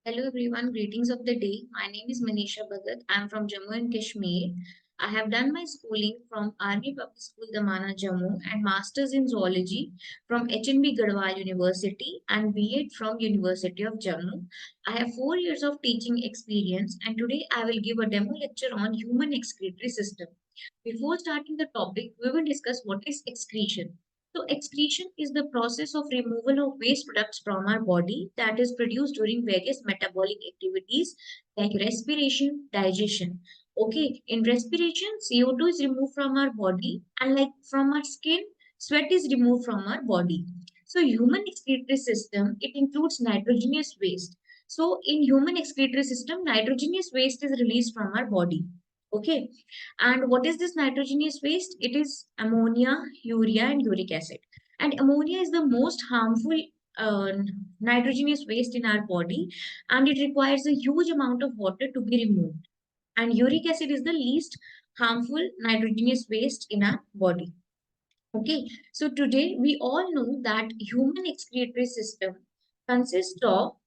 Hello everyone, greetings of the day. My name is Manisha Bhagat. I am from Jammu and Kashmir. I have done my schooling from Army Public School Damana, Jammu and Masters in Zoology from HNB Garhwal University and B.Ed from University of Jammu. I have 4 years of teaching experience and today I will give a demo lecture on human excretory system. Before starting the topic, we will discuss what is excretion. So excretion is the process of removal of waste products from our body that is produced during various metabolic activities like respiration, digestion. Okay, in respiration, CO2 is removed from our body and like from our skin, sweat is removed from our body. So human excretory system, it includes nitrogenous waste. So in human excretory system, nitrogenous waste is released from our body. Okay, and what is this nitrogenous waste? It is ammonia, urea, and uric acid. And ammonia is the most harmful uh, nitrogenous waste in our body, and it requires a huge amount of water to be removed. And uric acid is the least harmful nitrogenous waste in our body. Okay, so today we all know that human excretory system consists of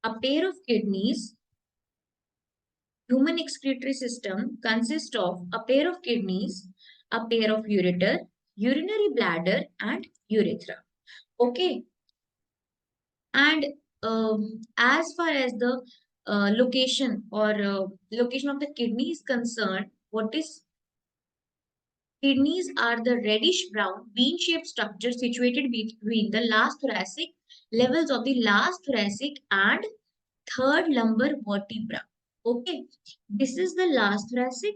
a pair of kidneys. Human excretory system consists of a pair of kidneys, a pair of ureter, urinary bladder, and urethra. Okay, and as far as the location of the kidney is concerned, what is kidneys are the reddish brown bean-shaped structure situated between the last thoracic levels of the last thoracic and third lumbar vertebra. Okay, this is the last thoracic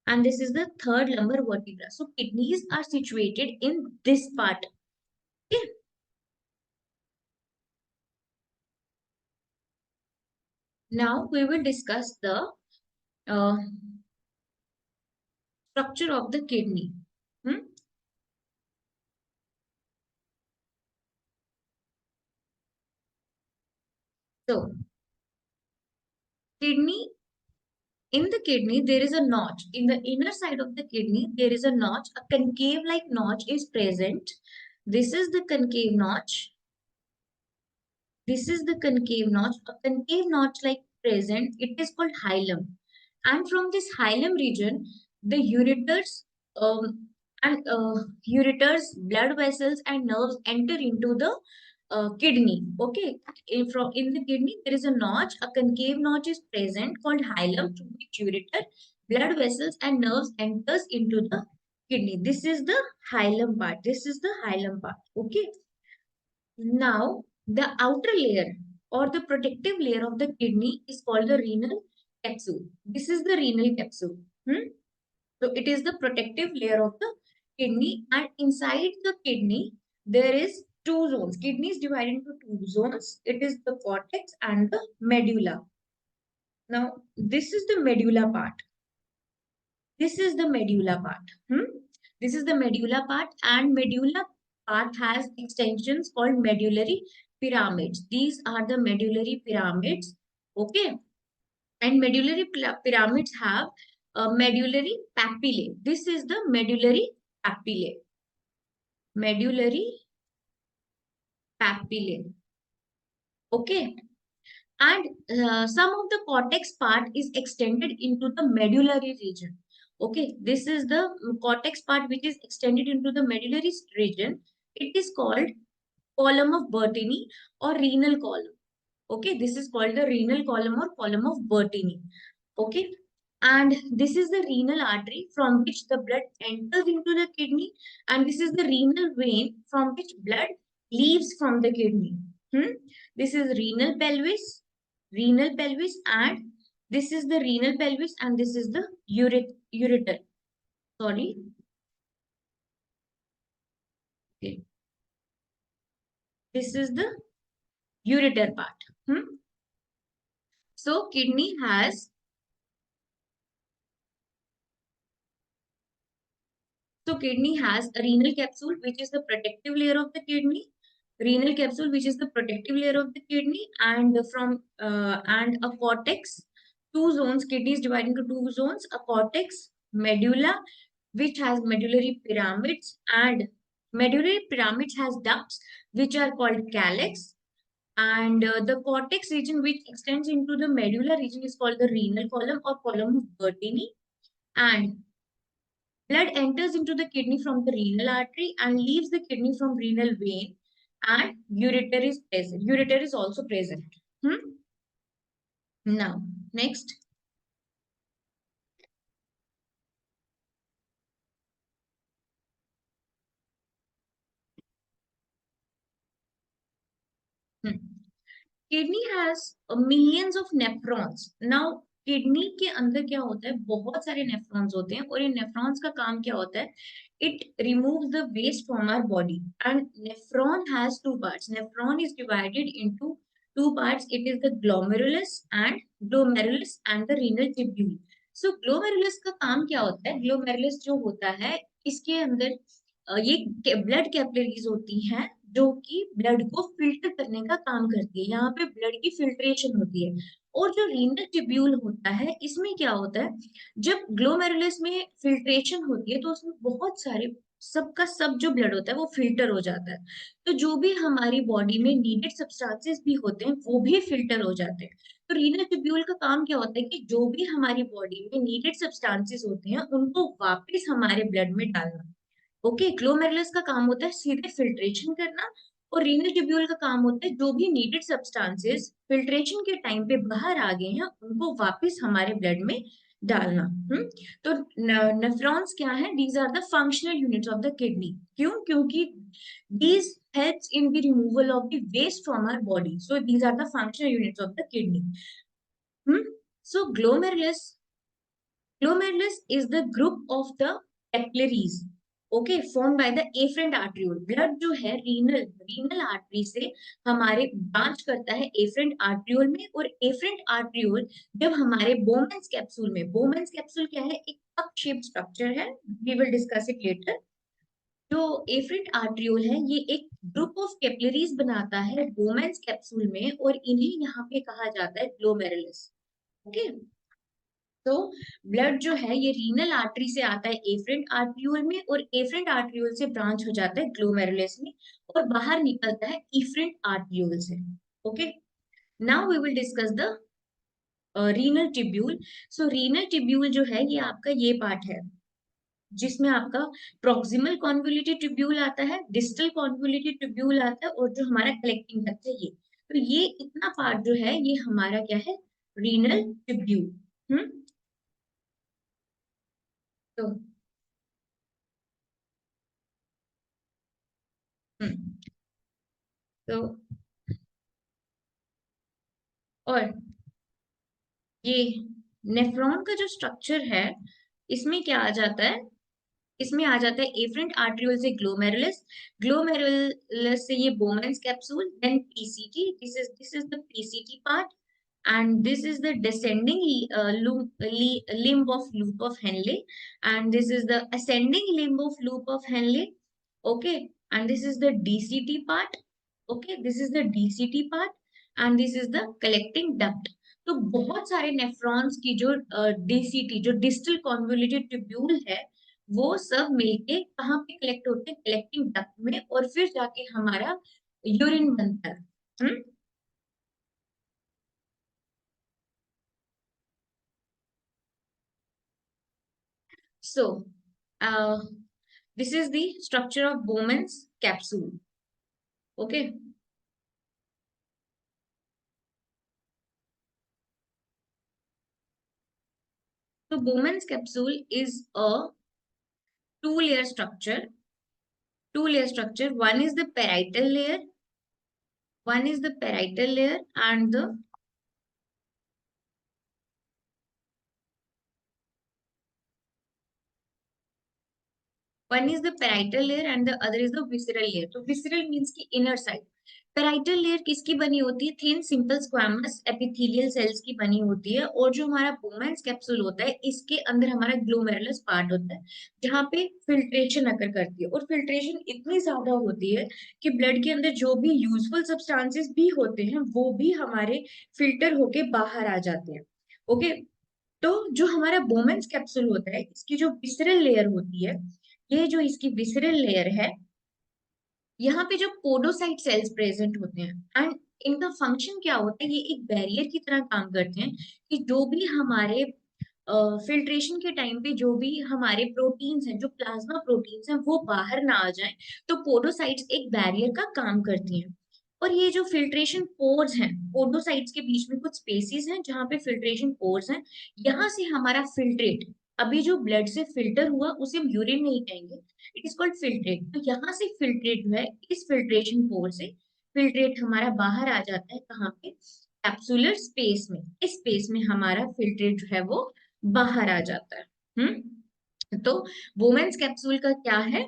and this is the third lumbar vertebra. So kidneys are situated in this part. Okay. Now we will discuss the uh, structure of the kidney. Hmm? So kidney, in the kidney there is a notch. In the inner side of the kidney there is a notch. A concave like notch is present. This is the concave notch. This is the concave notch. A concave notch like present. It is called hilum. And from this hilum region, the ureters ureters, blood vessels, and nerves enter into the kidney. Okay, in the kidney there is a notch. A concave notch is present called hilum, through which ureter, blood vessels, and nerves enters into the kidney. This is the hilum part. This is the hilum part. Okay. Now, the outer layer or the protective layer of the kidney is called the renal capsule. This is the renal capsule. So, it is the protective layer of the kidney, and inside the kidney, there is two zones. Kidney is divided into two zones. It is the cortex and the medulla. Now, this is the medulla part. This is the medulla part. This is the medulla part, and medulla part has extensions called medullary pyramids. These are the medullary pyramids. Okay, and medullary pyramids have medullary papillae. This is the medullary papillae. Medullary papillae. Okay, and some of the cortex part is extended into the medullary region. Okay, this is the cortex part which is extended into the medullary region. It is called column of Bertini or renal column. Okay, this is called the renal column or column of Bertini. Okay, and this is the renal artery from which the blood enters into the kidney, and this is the renal vein from which blood leaves from the kidney. This is renal pelvis, and this is the renal pelvis, and this is the ureter. Sorry. Okay. This is the ureter part. So kidney has kidney has a renal capsule, which is the protective layer of the kidney. Renal capsule, which is the protective layer of the kidney, and and a cortex. Two zones. Kidney is divided into two zones. A cortex, medulla, which has medullary pyramids, and medullary pyramids has ducts, which are called calyx, and the cortex region which extends into the medulla region is called the renal column or column of Bertini. And blood enters into the kidney from the renal artery and leaves the kidney from renal vein, and ureter is present. Ureter is also present. Now, next. Hmm. Kidney has millions of nephrons. Now, kidney के अंदर क्या होता है, बहुत सारे nephrons होते हैं और इन नेफ्रॉन्स का काम क्या होता है, it removes the waste from our body. And nephron has two parts. Nephron is divided into two parts. It is the glomerulus and the renal tubule. So glomerulus का काम क्या होता है, ग्लोमेरुलस जो होता है इसके अंदर ये ब्लड कैपिलरीज होती हैं जो कि ब्लड को फिल्टर करने का काम करती है. यहाँ पे ब्लड की फिल्ट्रेशन होती है. और जो रीनल ट्यूब्यूल होता है इसमें क्या होता है, जब ग्लोमेरुलस में फिल्ट्रेशन होती है तो उसमें बहुत सारे सबका सब जो ब्लड होता है वो फिल्टर हो जाता है. तो जो भी हमारी बॉडी में नीडेड सब्सटेंसेस भी होते हैं वो भी फिल्टर हो जाते हैं. तो रीनल ट्यूब्यूल का काम क्या होता है कि जो भी हमारी बॉडी में नीडेड सब्सटेंसेस होते हैं उनको वापस हमारे ब्लड में डालना. ओके, ग्लोमेरुलस का काम होता है सीधे फिल्ट्रेशन करना और रीनल ट्यूब्यूल का काम होता है जो भी नीडेड सब्सटेंसेस फिल्ट्रेशन के टाइम पे बाहर आ गए हैं उनको वापस हमारे ब्लड में डालना. तो नेफ्रॉन्स क्या है, these are the functional units of the kidney. क्यों, क्योंकि these helps in the removal of the waste from our body. So these are the functional units of the kidney. So glomerulus is the group of the capillaries, okay, formed by the afferent arteriole. Blood जो है renal artery से हमारे branch करता है afferent arteriole में. और efferent arteriole जब हमारे बोमेंस कैप्सूल में, बोमेंस कैप्सूल क्या है, एक कप शेप स्ट्रक्चर है, we will discuss it later. जो एफरेंट आर्ट्रियोल है ये एक ग्रुप ऑफ कैपिलरीज बनाता है बोमेंस कैप्सूल में और इन्हें यहाँ पे कहा जाता है ग्लोमेरुलस. ओके, तो ब्लड जो है ये रीनल आर्टरी से आता है एफरेंट आर्ट्रियोल में और एफरेंट आर्ट्रियोल से ब्रांच हो जाता है ग्लोमेरुलस में और बाहर निकलता है इफरेंट आर्ट्रियोल से. Okay, now we will discuss the renal tubule. So renal tubule जो है ये आपका ये पार्ट है जिसमें आपका प्रॉक्सिमल कॉन्वोल्यूटेड ट्यूब्यूल आता है, डिस्टल कॉन्वोल्यूटेड ट्यूब्यूल आता है और जो हमारा कलेक्टिंग डक्ट है ये. तो ये इतना पार्ट जो है ये हमारा क्या है, रीनल ट्यूब्यूल. तो हम्म तो और ये नेफ्रॉन का जो स्ट्रक्चर है इसमें क्या आ जाता है, इसमें आ जाता है एफरेंट आर्ट्रियोल से ग्लोमेरुलस, ग्लोमेरुलस से ये Bowman's capsule, then PCT. This is the PCT part and this is the descending limb of loop of Henle, and this is the ascending limb of loop of Henle. Okay, and this is the DCT part. Okay, this is the DCT part and this is the collecting duct. तो बहुत सारे nephrons की जो DCT जो distal convoluted tubule है वो सब मिलके कहाँ पे कलेक्ट होते हैं, कलेक्टिंग डक्ट में, और फिर जाके हमारा यूरिन बनता है. So, this is the structure of Bowman's capsule. Okay. So, Bowman's capsule is a two-layer structure. Two-layer structure. One is the parietal layer. One is the parietal layer and the one is the parietal layer and the other is the visceral layer. तो visceral means की inner side. Parietal layer किसकी बनी होती है, thin simple squamous epithelial cells की बनी होती है. और जो हमारा बोमेंस कैप्सूल होता है इसके अंदर हमारा ग्लोमेरुलस पार्ट होता है जहाँ पे फिल्ट्रेशन अकर करती है. और फिल्ट्रेशन इतनी ज्यादा होती है कि ब्लड के अंदर जो भी यूजफुल सब्सटेंसेस भी होते हैं वो भी हमारे फिल्टर होके बाहर आ जाते हैं. ओके, तो जो हमारा बोमेंस कैप्सूल होता है इसकी जो विसरल लेयर होती है, ये जो इसकी विसरल लेयर है यहाँ पे जो पोडोसाइट सेल्स प्रेजेंट होते हैं एंड इनका फंक्शन क्या होता है, ये एक बैरियर की तरह काम करते हैं कि जो भी हमारे फिल्ट्रेशन के टाइम पे जो भी हमारे प्रोटीन्स हैं, जो प्लाज्मा प्रोटीन्स हैं, वो बाहर ना आ जाएं, तो पोडोसाइट्स एक बैरियर का काम करती हैं। और ये जो फिल्ट्रेशन पोर्स हैं, पोडोसाइट्स के बीच में कुछ स्पेसिस हैं जहाँ पे फिल्ट्रेशन पोर्स हैं, यहाँ से हमारा फिल्ट्रेट, अभी जो ब्लड से फिल्टर हुआ उसे हम यूरिन नहीं कहेंगे, इट इज कॉल्ड फिल्ट्रेट। तो यहाँ से फिल्ट्रेट जो है, इस फिल्ट्रेशन पोर से फिल्ट्रेट हमारा बाहर आ जाता है, कहाँ पे, कैप्सुलर स्पेस में। इस स्पेस में हमारा फिल्ट्रेट जो है वो बाहर आ जाता है। तो वोमेन्स कैप्सूल का क्या है,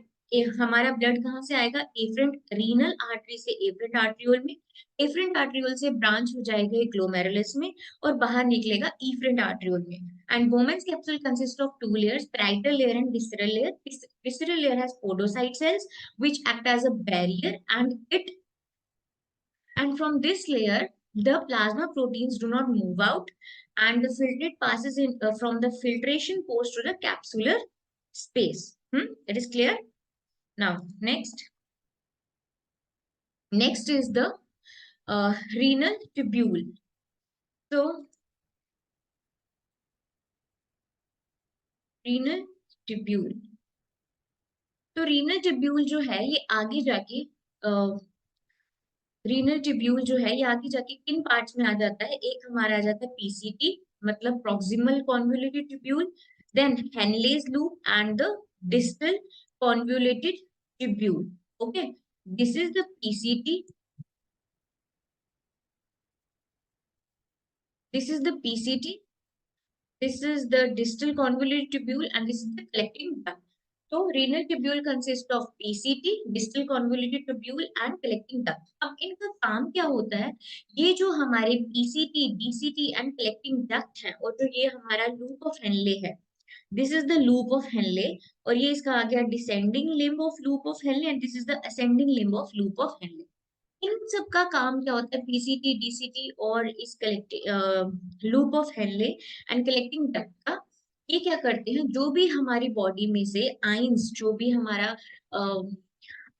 हमारा ब्लड कहाँ से आएगा, एफरेंट रीनल आर्टरी से एफरेंट आर्ट्रियोल में, एफरेंट आर्ट्रियोल से ब्रांच हो जाएगा ग्लोमेरुलस में, और बाहर निकलेगा इफरेंट आर्ट्रियोल में। And women's capsule consist of two layers, parietal layer and visceral layer. Visceral layer has podocyte cells which act as a barrier, and from this layer the plasma proteins do not move out, and the filtrate passes in from the filtration pores to the capsular space. It is clear. Now next is the renal tubule. So renal tubule, तो renal tubule जो है ये आगे जाके, renal tubule जो है ये आगे जाके किन पार्ट्स में आ जाता है, एक हमारा आ जाता है पीसीटी, मतलब proximal convoluted tubule, then Henle's loop and the distal convoluted tubule. Okay, this is the PCT, this is the PCT, this is the distal convoluted tubule, and this is the collecting duct. तो renal tubule consists of PCT, distal convoluted tubule and collecting duct. अब इनका काम क्या होता है, ये जो हमारे PCT, DCT and collecting duct है, और जो ये हमारा loop of Henle है, this is the loop of Henle, और ये इसका आ गया descending limb of loop of Henle, and this is the ascending limb of loop of Henle। इन सब का काम क्या होता है, पीसीटी, डीसीटी और इस collecting loop of Henle and collecting duct का, ये क्या करते हैं, जो भी हमारी बॉडी में से आइंस, जो भी हमारा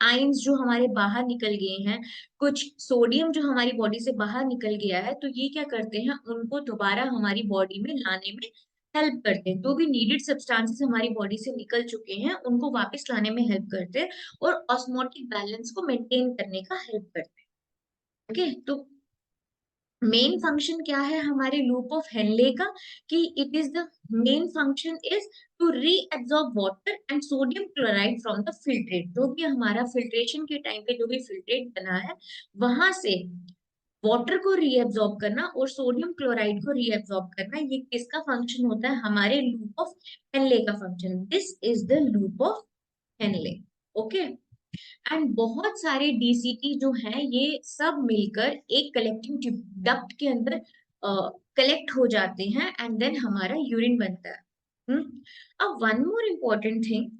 आइंस जो हमारे बाहर निकल गए हैं, कुछ सोडियम जो हमारी बॉडी से बाहर निकल गया है, तो ये क्या करते हैं, उनको दोबारा हमारी बॉडी में लाने में हेल्प करते हैं। जो भी नीडेड सब्सटेंसेस हमारी बॉडी से निकल चुके हैं उनको वापस लाने में हेल्प करते हैं, और ऑस्मोटिक बैलेंस को मेंटेन करने का हेल्प करते हैं। ओके, तो मेन फंक्शन क्या है हमारे लूप ऑफ हेनले का, कि it is the main function is to reabsorb water and sodium chloride from the filtrate. जो भी हमारा फिल्ट्रेशन के टाइम पे जो भी फिल्ट्रेट बना है, वहां से वाटर को रीअब्सॉर्ब करना और सोडियम क्लोराइड को रीअब्सॉर्ब करना, ये किसका फंक्शन होता है, हमारे लूप ऑफ हेनले का function. This is the loop of Henle. Okay, and बहुत सारे डीसीटी जो हैं ये सब मिलकर एक कलेक्टिंग डक्ट के अंदर कलेक्ट हो जाते हैं, एंड देन हमारा यूरिन बनता है। अब वन मोर इम्पोर्टेंट थिंग,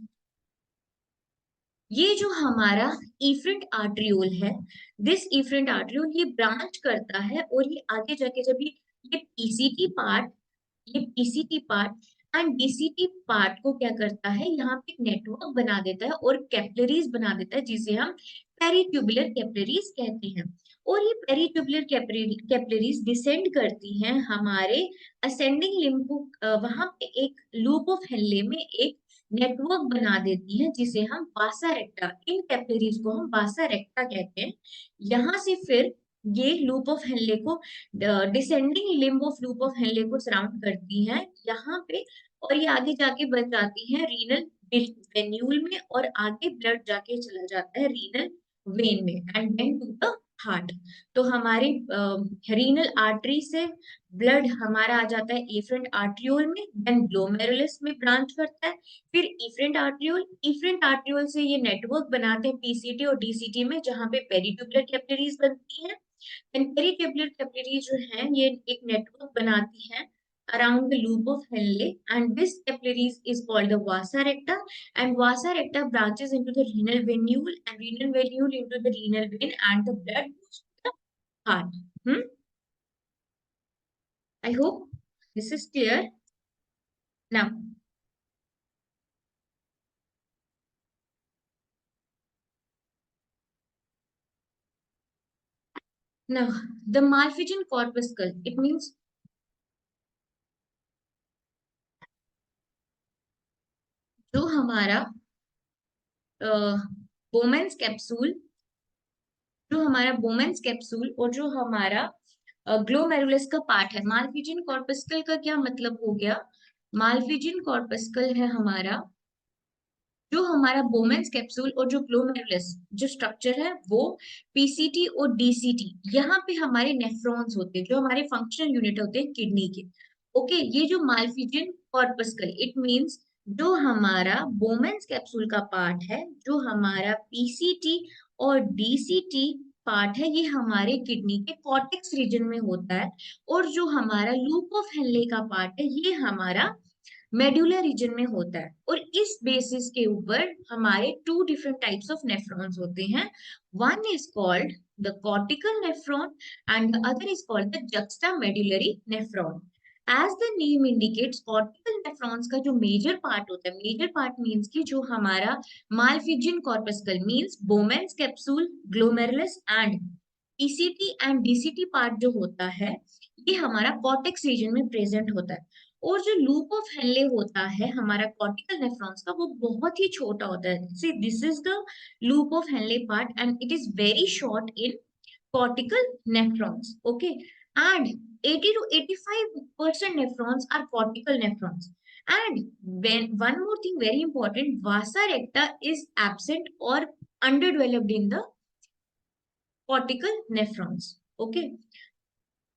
ये जो हमारा इफरेंट आर्ट्रियोल है, दिस इफरेंट आर्ट्रियोल ये ब्रांच करता है, और ये आगे जाके जब ये पीसीटी पार्ट, ये PCT part and DCT part को क्या करता है, यहाँ पे एक नेटवर्क बना देता है और कैपिलरीज बना देता है, जिसे हम पेरिट्यूबुलर कैपिलरीज कहते हैं। और ये पेरिट्यूबुलर कैपिलरीज डिसेंड करती हैं हमारे असेंडिंग लिम्ब को, वहां पे एक लूप ऑफ हेनले में एक नेटवर्क बना देती है, जिसे हम वासा रेक्टा, इन कैपिलरीज को हम वासा रेक्टा कहते हैं। यहाँ से फिर ये लूप ऑफ हेनले को, descending limb of loop of Henle को सराउंड करती हैं यहाँ पे, और ये आगे जाके बच जाती है रीनल वेन्यूल में, और आगे ब्लड जाके चला जाता है रीनल वेन में and then to the heart. तो हमारी रीनल आर्टरी से ब्लड हमारा आ जाता है एफरेंट आर्ट्रियोल में, देन ग्लोमेरुलस में ब्रांच करता है, फिर इफरेंट आर्ट्रियोल, इफरेंट आर्ट्रियोल से ये नेटवर्क बनाते हैं पीसीटी और डीसीटी में, जहाँ पे पेरिट्यूबुलर कैपिलरीज बनती हैं। पेरिट्यूबुलर कैपिलरीज जो है ये एक नेटवर्क बनाती है around the loop of Henle, and this capillaries is called the vasa recta, and vasa recta branches into the renal venule, and renal venule into the renal vein, and the blood goes to the heart. I hope this is clear. Now Now, the Malpighian corpuscle, it means जो हमारा बोमेंस capsule, जो हमारा बोमेंस capsule और जो हमारा glomerulus का part है। Malpighian corpuscle का क्या मतलब हो गया? मालफिजियन कॉर्पस्कल है हमारा जो हमारा बोमेंस कैप्सूल और जो ग्लोमेरुलस जो स्ट्रक्चर है वो पीसीटी और डीसीटी, यहाँ पे हमारे नेफ्रॉन्स होते हैं जो हमारे फंक्शनल यूनिट होते हैं किडनी के। ओके, ये जो मालफिजियन कॉर्पस्कल इट मींस जो हमारा बोमेंस कैप्सूल का पार्ट है, जो हमारा पीसीटी और डीसीटी पार्ट है, ये हमारे किडनी के कॉर्टेक्स रीजन में होता है। और जो हमारा लूप ऑफ हेनले का पार्ट है ये हमारा मेडुलर रीजन में होता है। और इस बेसिस के ऊपर हमारे two different types of nephrons होते हैं। One is called the cortical nephron and the other is called the juxtamedullary nephron. As the name indicates, cortical nephrons का जो मेजर पार्ट होता है, मेजर पार्ट मीन्स कि जो हमारा Malpighian corpuscle means Bowman's capsule, glomerulus and PCT and DCT part जो होता है ये हमारा कॉर्टेक्स रीजन में प्रेजेंट होता है। और जो लूप ऑफ हेनले होता है हमारा कॉर्टिकल नेफ्रॉन्स का वो बहुत ही छोटा होता है। See this is the loop of Henle part and it is very short in cortical nephrons. Okay, and 80 to 85% nephrons are cortical nephrons. And when one more thing very important, vasa recta is absent or underdeveloped in the cortical nephrons. Okay,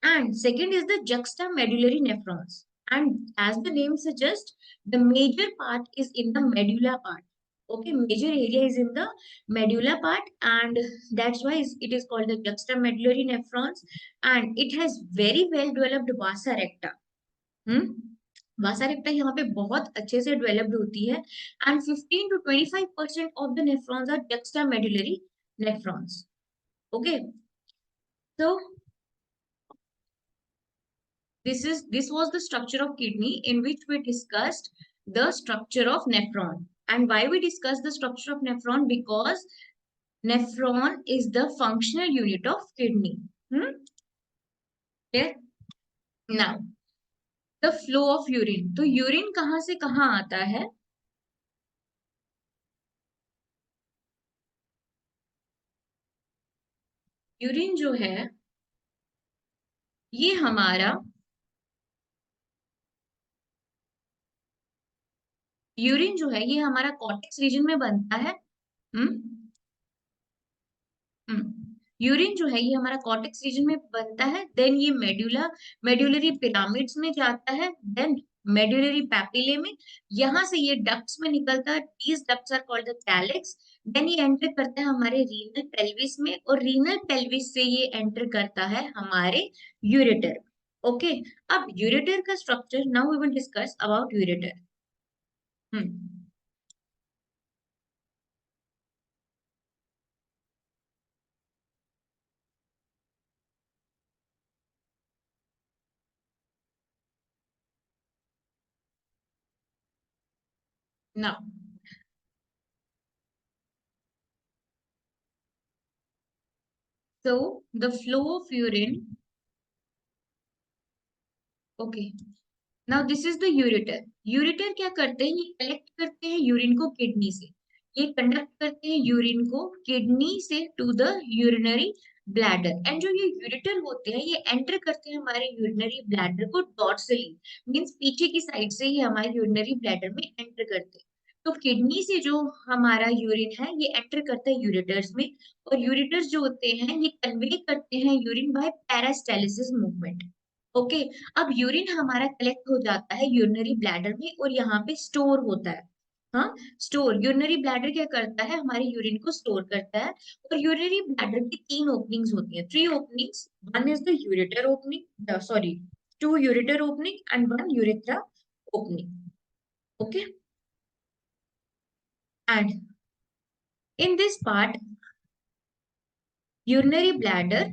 and second is the juxtamedullary nephrons. And as the name suggests, the major part is in the medulla part. Okay, major area is in the medulla part, and that's why it is called the juxtamedullary nephrons. And it has very well developed vasa recta. Hmm? Vasa recta यहाँ पे बहुत अच्छे से developed होती है। And 15 to 25% of the nephrons are juxtamedullary nephrons. Okay, so this was the structure of kidney in which we discussed the structure of nephron. And why we discussed the structure of nephron? Because nephron is the functional unit of kidney. Clear? Now, the flow of urine. तो urine कहाँ से कहाँ आता है? Urine जो है ये हमारा यूरिन जो है ये हमारा कॉर्टेक्स रीजन में बनता है। हम्म यूरिन जो है ये हमारा कॉर्टेक्स रीजन में बनता है। देन ये मेडुलरी पिरामिड्स में जाता है। देन मेडुलरी पैपिले में, यहाँ से ये डक्ट्स में निकलता है। These ducts are called the calyx. Then ये एंटर करता है हमारे रीनल पेल्विस में, और रीनल पेल्विस से ये एंटर करता है हमारे यूरेटर। ओके, अब यूरेटर का structure, now we will discuss about ureter. Hmm now, so the flow of urine. Okay, now this is the ureter. Ureter क्या करते हैं? ये कलेक्ट करते हैं यूरिन को किडनी से। ये कंडक्ट करते हैं यूरिन को किडनी से to the urinary bladder. And जो ये यूरेटर होते हैं ये एंटर करते हैं हमारे यूरिनरी ब्लैडर को डॉर्सली, मींस पीछे की साइड से ये हमारे यूरिनरी ब्लैडर में एंटर करते हैं। तो किडनी से जो हमारा यूरिन है ये एंटर करता है यूरेटर्स में, और यूरेटर्स जो होते हैं ये कन्वे करते हैं यूरिन बाय पैरास्टालिसिस मूवमेंट। ओके, अब यूरिन हमारा कलेक्ट हो जाता है यूरिनरी ब्लैडर में और यहाँ पे स्टोर होता है। हाँ, स्टोर, यूरिनरी ब्लैडर क्या करता है? हमारे यूरिन को स्टोर करता है। और यूरिनरी ब्लैडर की तीन ओपनिंग्स होती हैं, three openings. One is the ureter opening, sorry, two ureter opening and one urethra opening. Okay, and in this part urinary bladder,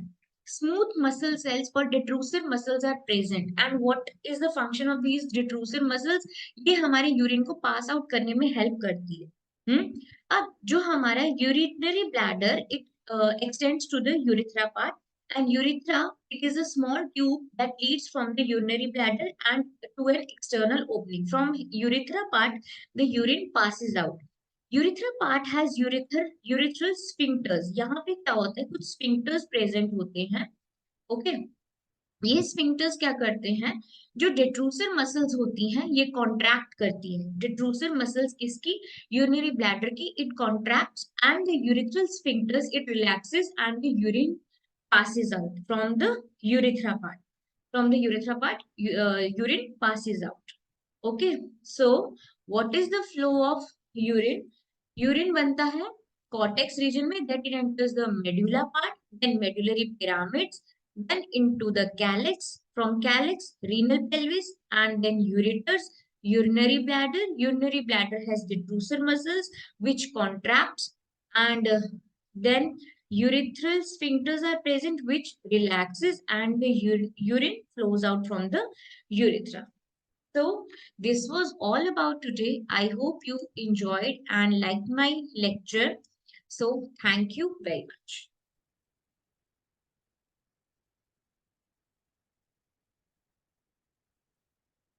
smooth muscle cells for detrusor muscles are present. And what is the function of these detrusor muscles? ये हमारे urine को pass out करने में help करती है। अब जो हमारा urinary bladder, it extends to the urethra part, And urethra, it is a small tube that leads from the urinary bladder and to an external opening. From urethra part, the urine passes out. Urethra part has urethral sphincters. यहाँ पे क्या होता है, कुछ sphincters present होते हैं. Okay. ये sphincters क्या करते हैं, जो डिट्रूसर मसल्स होती हैं ये कॉन्ट्रैक्ट करती है. डिट्रूसर मसल्स किसकी, यूरिनरी ब्लैडर की. It contracts and the urethral sphincters it relaxes and the urine passes out from the urethra part. From the urethra part, urine passes out. Okay, so what is the flow of urine? Urine बनता है cortex region में, that it enters the medulla part, then medullary pyramids, then into the calyx, from calyx renal pelvis, and then ureters, urinary bladder. Urinary bladder has detrusor muscles which contracts, and then urethral sphincters are present which relaxes, and the urine flows out from the urethra. So this was all about today. I hope you enjoyed and liked my lecture. So thank you very much.